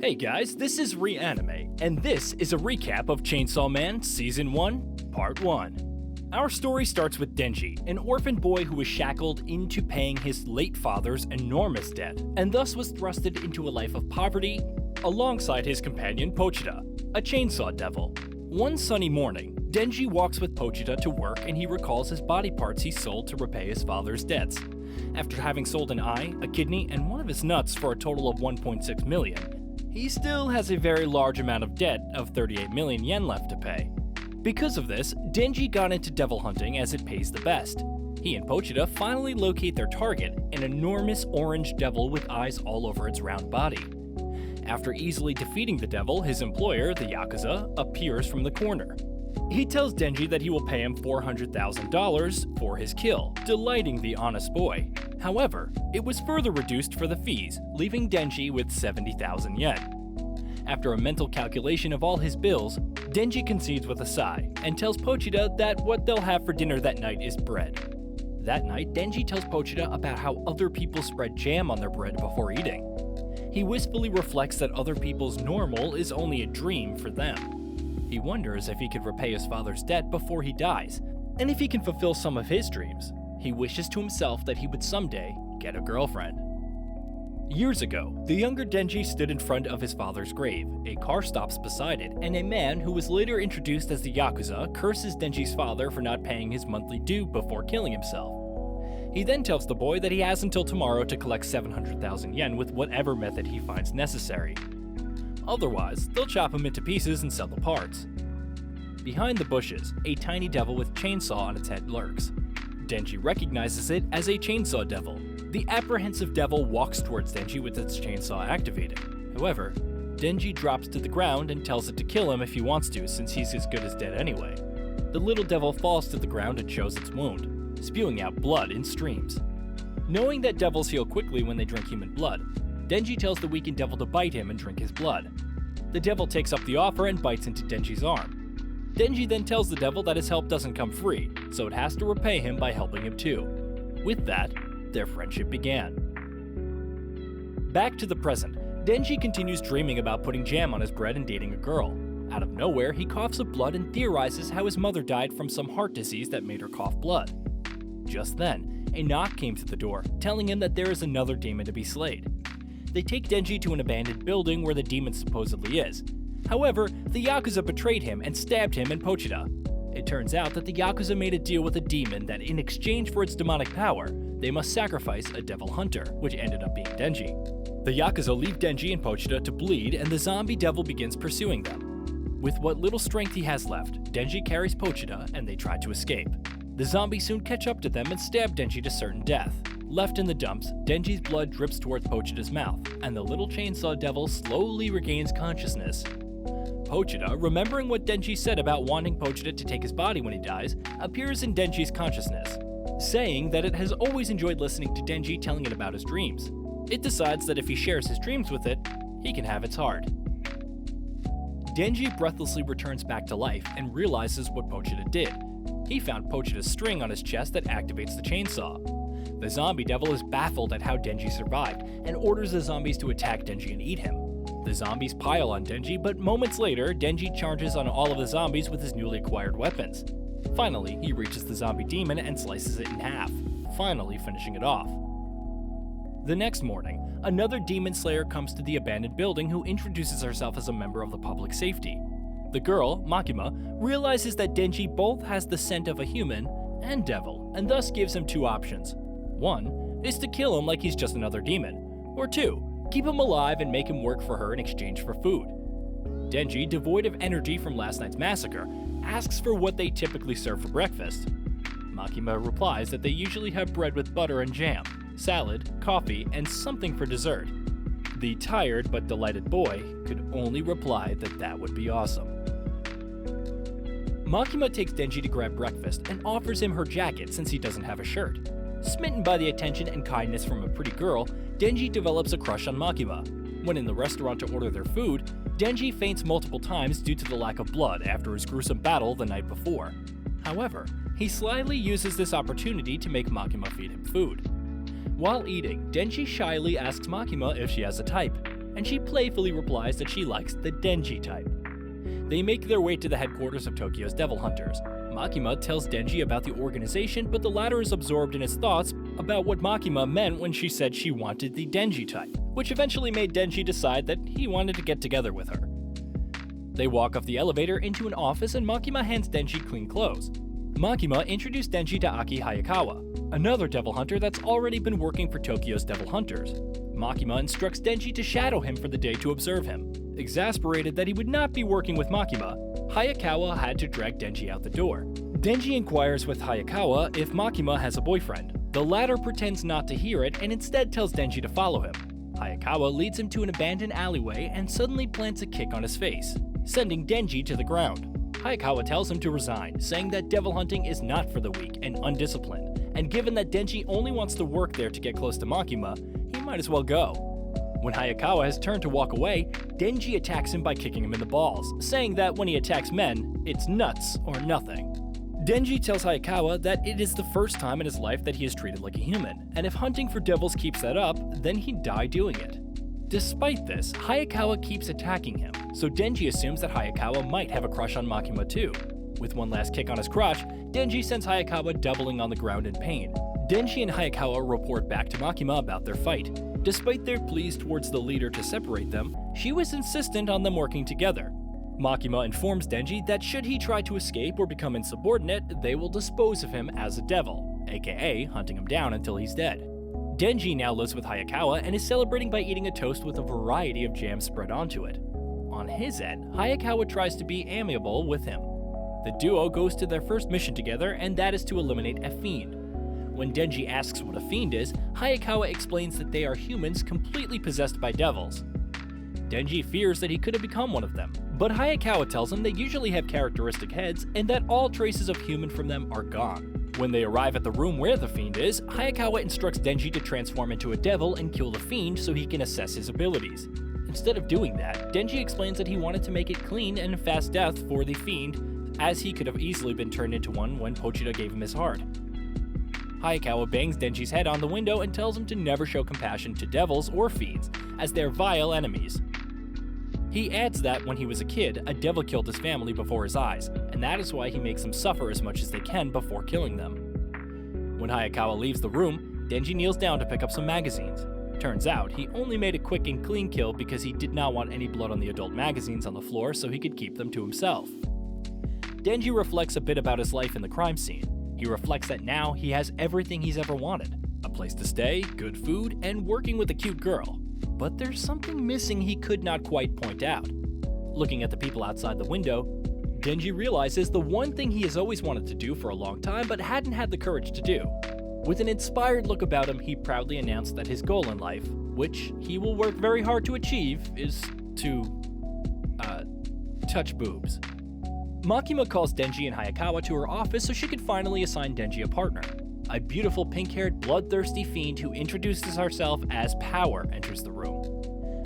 Hey guys, this is Reanime, and this is a recap of Chainsaw Man Season 1, Part 1. Our story starts with Denji, an orphan boy who was shackled into paying his late father's enormous debt, and thus was thrusted into a life of poverty alongside his companion Pochita, a chainsaw devil. One sunny morning, Denji walks with Pochita to work and he recalls his body parts he sold to repay his father's debts. After having sold an eye, a kidney, and one of his nuts for a total of 1.6 million, he still has a very large amount of debt of 38 million yen left to pay. Because of this, Denji got into devil hunting as it pays the best. He and Pochita finally locate their target, an enormous orange devil with eyes all over its round body. After easily defeating the devil, his employer, the yakuza, appears from the corner. He tells Denji that he will pay him $400,000 for his kill, delighting the honest boy. However, it was further reduced for the fees, leaving Denji with 70,000 yen. After a mental calculation of all his bills, Denji concedes with a sigh and tells Pochita that what they'll have for dinner that night is bread. That night, Denji tells Pochita about how other people spread jam on their bread before eating. He wistfully reflects that other people's normal is only a dream for them. He wonders if he could repay his father's debt before he dies, and if he can fulfill some of his dreams. He wishes to himself that he would someday get a girlfriend. Years ago, the younger Denji stood in front of his father's grave. A car stops beside it, and a man who was later introduced as the yakuza curses Denji's father for not paying his monthly due before killing himself. He then tells the boy that he has until tomorrow to collect 700,000 yen with whatever method he finds necessary. Otherwise, they'll chop him into pieces and sell the parts. Behind the bushes, a tiny devil with chainsaw on its head lurks. Denji recognizes it as a chainsaw devil. The apprehensive devil walks towards Denji with its chainsaw activated. However, Denji drops to the ground and tells it to kill him if he wants to, since he's as good as dead anyway. The little devil falls to the ground and shows its wound, spewing out blood in streams. Knowing that devils heal quickly when they drink human blood, Denji tells the weakened devil to bite him and drink his blood. The devil takes up the offer and bites into Denji's arm. Denji then tells the devil that his help doesn't come free, so it has to repay him by helping him too. With that, their friendship began. Back to the present, Denji continues dreaming about putting jam on his bread and dating a girl. Out of nowhere, he coughs up blood and theorizes how his mother died from some heart disease that made her cough blood. Just then, a knock came to the door, telling him that there is another demon to be slayed. They take Denji to an abandoned building where the demon supposedly is. However, the yakuza betrayed him and stabbed him and Pochita. It turns out that the yakuza made a deal with a demon that in exchange for its demonic power, they must sacrifice a devil hunter, which ended up being Denji. The yakuza leave Denji and Pochita to bleed, and the zombie devil begins pursuing them. With what little strength he has left, Denji carries Pochita and they try to escape. The zombies soon catch up to them and stab Denji to certain death. Left in the dumps, Denji's blood drips towards Pochita's mouth, and the little chainsaw devil slowly regains consciousness. Pochita, remembering what Denji said about wanting Pochita to take his body when he dies, appears in Denji's consciousness, saying that it has always enjoyed listening to Denji telling it about his dreams. It decides that if he shares his dreams with it, he can have its heart. Denji breathlessly returns back to life and realizes what Pochita did. He found Pochita's string on his chest that activates the chainsaw. The zombie devil is baffled at how Denji survived and orders the zombies to attack Denji and eat him. The zombies pile on Denji, but moments later, Denji charges on all of the zombies with his newly acquired weapons. Finally, he reaches the zombie demon and slices it in half, finally finishing it off. The next morning, another demon slayer comes to the abandoned building who introduces herself as a member of the public safety. The girl, Makima, realizes that Denji both has the scent of a human and devil, and thus gives him two options. One is to kill him like he's just another demon, or two, keep him alive and make him work for her in exchange for food. Denji, devoid of energy from last night's massacre, asks for what they typically serve for breakfast. Makima replies that they usually have bread with butter and jam, salad, coffee, and something for dessert. The tired but delighted boy could only reply that that would be awesome. Makima takes Denji to grab breakfast and offers him her jacket since he doesn't have a shirt. Smitten by the attention and kindness from a pretty girl, Denji develops a crush on Makima. When in the restaurant to order their food, Denji faints multiple times due to the lack of blood after his gruesome battle the night before. However, he slyly uses this opportunity to make Makima feed him food. While eating, Denji shyly asks Makima if she has a type, and she playfully replies that she likes the Denji type. They make their way to the headquarters of Tokyo's Devil Hunters. Makima tells Denji about the organization, but the latter is absorbed in his thoughts about what Makima meant when she said she wanted the Denji type, which eventually made Denji decide that he wanted to get together with her. They walk off the elevator into an office and Makima hands Denji clean clothes. Makima introduced Denji to Aki Hayakawa, another devil hunter that's already been working for Tokyo's Devil Hunters. Makima instructs Denji to shadow him for the day to observe him. Exasperated that he would not be working with Makima, Hayakawa had to drag Denji out the door. Denji inquires with Hayakawa if Makima has a boyfriend. The latter pretends not to hear it and instead tells Denji to follow him. Hayakawa leads him to an abandoned alleyway and suddenly plants a kick on his face, sending Denji to the ground. Hayakawa tells him to resign, saying that devil hunting is not for the weak and undisciplined, and given that Denji only wants to work there to get close to Makima, he might as well go. When Hayakawa has turned to walk away, Denji attacks him by kicking him in the balls, saying that when he attacks men, it's nuts or nothing. Denji tells Hayakawa that it is the first time in his life that he is treated like a human, and if hunting for devils keeps that up, then he'd die doing it. Despite this, Hayakawa keeps attacking him, so Denji assumes that Hayakawa might have a crush on Makima too. With one last kick on his crotch, Denji sends Hayakawa doubling on the ground in pain. Denji and Hayakawa report back to Makima about their fight. Despite their pleas towards the leader to separate them, she was insistent on them working together. Makima informs Denji that should he try to escape or become insubordinate, they will dispose of him as a devil, aka hunting him down until he's dead. Denji now lives with Hayakawa and is celebrating by eating a toast with a variety of jam spread onto it. On his end, Hayakawa tries to be amiable with him. The duo goes to their first mission together, and that is to eliminate a fiend. When Denji asks what a fiend is, Hayakawa explains that they are humans completely possessed by devils. Denji fears that he could have become one of them, but Hayakawa tells him they usually have characteristic heads and that all traces of human from them are gone. When they arrive at the room where the fiend is, Hayakawa instructs Denji to transform into a devil and kill the fiend so he can assess his abilities. Instead of doing that, Denji explains that he wanted to make it clean and fast death for the fiend, as he could have easily been turned into one when Pochita gave him his heart. Hayakawa bangs Denji's head on the window and tells him to never show compassion to devils or fiends, as they're vile enemies. He adds that when he was a kid, a devil killed his family before his eyes, and that is why he makes them suffer as much as they can before killing them. When Hayakawa leaves the room, Denji kneels down to pick up some magazines. Turns out, he only made a quick and clean kill because he did not want any blood on the adult magazines on the floor so he could keep them to himself. Denji reflects a bit about his life in the crime scene. He reflects that now he has everything he's ever wanted: a place to stay, good food, and working with a cute girl. But there's something missing he could not quite point out. Looking at the people outside the window, Denji realizes the one thing he has always wanted to do for a long time but hadn't had the courage to do. With an inspired look about him, he proudly announced that his goal in life, which he will work very hard to achieve, is to, touch boobs. Makima calls Denji and Hayakawa to her office so she could finally assign Denji a partner. A beautiful pink-haired, bloodthirsty fiend who introduces herself as Power enters the room.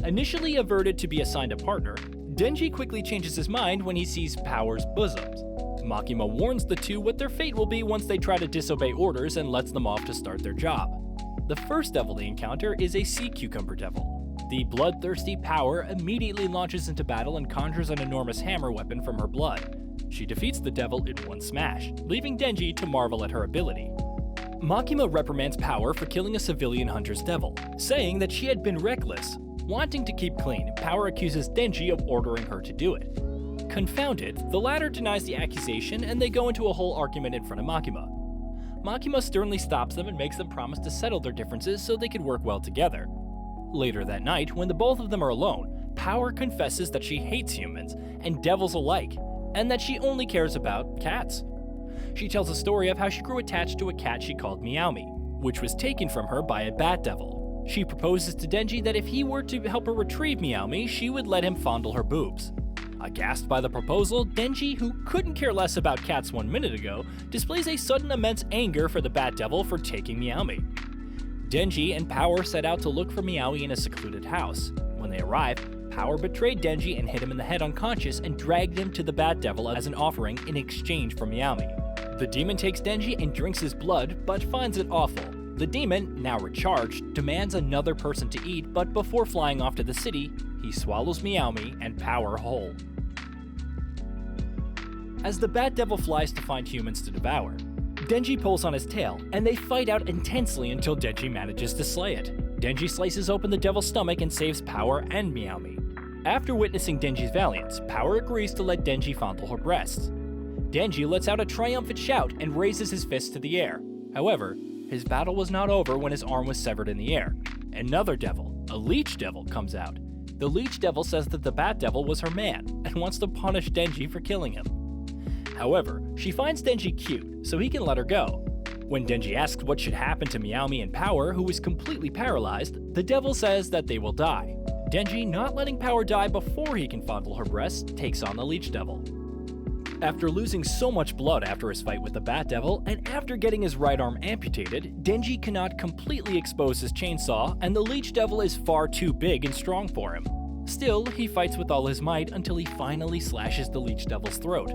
Initially averted to be assigned a partner, Denji quickly changes his mind when he sees Power's bosoms. Makima warns the two what their fate will be once they try to disobey orders and lets them off to start their job. The first devil they encounter is a sea cucumber devil. The bloodthirsty Power immediately launches into battle and conjures an enormous hammer weapon from her blood. She defeats the devil in one smash, leaving Denji to marvel at her ability. Makima reprimands Power for killing a civilian hunter's devil, saying that she had been reckless. Wanting to keep clean, Power accuses Denji of ordering her to do it. Confounded, the latter denies the accusation and they go into a whole argument in front of Makima. Makima sternly stops them and makes them promise to settle their differences so they could work well together. Later that night, when the both of them are alone, Power confesses that she hates humans and devils alike, and that she only cares about cats. She tells a story of how she grew attached to a cat she called Meowmy, which was taken from her by a bat devil. She proposes to Denji that if he were to help her retrieve Meowmy, she would let him fondle her boobs. Aghast by the proposal, Denji, who couldn't care less about cats 1 minute ago, displays a sudden immense anger for the bat devil for taking Meowmy. Denji and Power set out to look for Meowmy in a secluded house. When they arrive, Power betrayed Denji and hit him in the head unconscious and dragged him to the bat devil as an offering in exchange for Meowmy. The demon takes Denji and drinks his blood, but finds it awful. The demon, now recharged, demands another person to eat, but before flying off to the city, he swallows Meowmy and Power whole. As the Bat Devil flies to find humans to devour, Denji pulls on his tail, and they fight out intensely until Denji manages to slay it. Denji slices open the devil's stomach and saves Power and Meowmy. After witnessing Denji's valiance, Power agrees to let Denji fondle her breasts. Denji lets out a triumphant shout and raises his fist to the air. However, his battle was not over when his arm was severed in the air. Another devil, a leech devil, comes out. The leech devil says that the Bat Devil was her man and wants to punish Denji for killing him. However, she finds Denji cute, so he can let her go. When Denji asks what should happen to Meowmy and Power, who is completely paralyzed, the devil says that they will die. Denji, not letting Power die before he can fondle her breasts, takes on the leech devil. After losing so much blood after his fight with the Bat Devil, and after getting his right arm amputated, Denji cannot completely expose his chainsaw, and the leech devil is far too big and strong for him. Still, he fights with all his might until he finally slashes the leech devil's throat.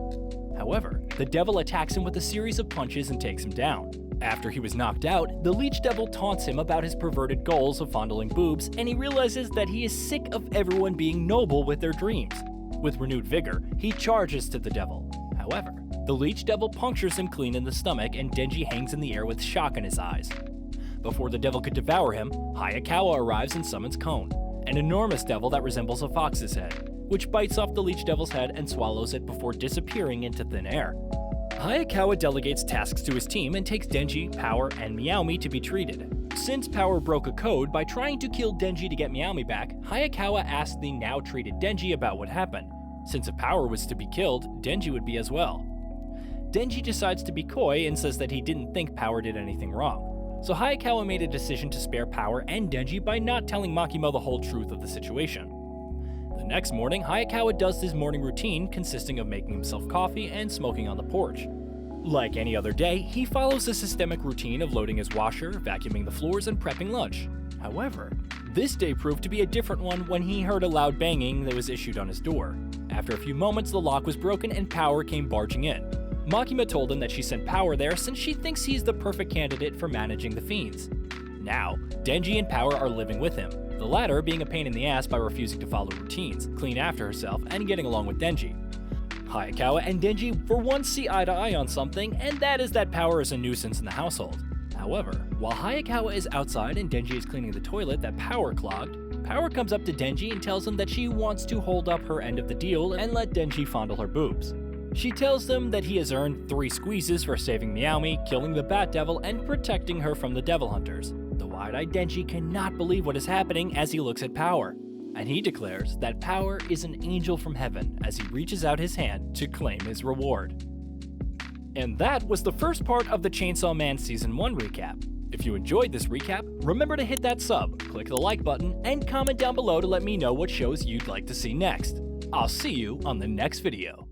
However, the devil attacks him with a series of punches and takes him down. After he was knocked out, the leech devil taunts him about his perverted goals of fondling boobs, and he realizes that he is sick of everyone being noble with their dreams. With renewed vigor, he charges to the devil. However, the leech devil punctures him clean in the stomach, and Denji hangs in the air with shock in his eyes. Before the devil could devour him, Hayakawa arrives and summons Cone, an enormous devil that resembles a fox's head, which bites off the leech devil's head and swallows it before disappearing into thin air. Hayakawa delegates tasks to his team and takes Denji, Power, and Meowmy to be treated. Since Power broke a code by trying to kill Denji to get Meowmy back, Hayakawa asked the now treated Denji about what happened. Since if Power was to be killed, Denji would be as well. Denji decides to be coy and says that he didn't think Power did anything wrong. So Hayakawa made a decision to spare Power and Denji by not telling Makima the whole truth of the situation. The next morning, Hayakawa does his morning routine consisting of making himself coffee and smoking on the porch. Like any other day, he follows a systemic routine of loading his washer, vacuuming the floors, and prepping lunch. However, this day proved to be a different one when he heard a loud banging that was issued on his door. After a few moments, the lock was broken and Power came barging in. Makima told him that she sent Power there since she thinks he's the perfect candidate for managing the fiends. Now, Denji and Power are living with him, the latter being a pain in the ass by refusing to follow routines, clean after herself, and getting along with Denji. Hayakawa and Denji for once see eye to eye on something, and that is that Power is a nuisance in the household. However, while Hayakawa is outside and Denji is cleaning the toilet that Power clogged, Power comes up to Denji and tells him that she wants to hold up her end of the deal and let Denji fondle her boobs. She tells them that he has earned 3 squeezes for saving Meowmy, killing the Bat Devil, and protecting her from the Devil Hunters. The wide-eyed Denji cannot believe what is happening as he looks at Power, and he declares that Power is an angel from heaven as he reaches out his hand to claim his reward. And that was the first part of the Chainsaw Man Season 1 recap. If you enjoyed this recap, remember to hit that sub, click the like button, and comment down below to let me know what shows you'd like to see next. I'll see you on the next video.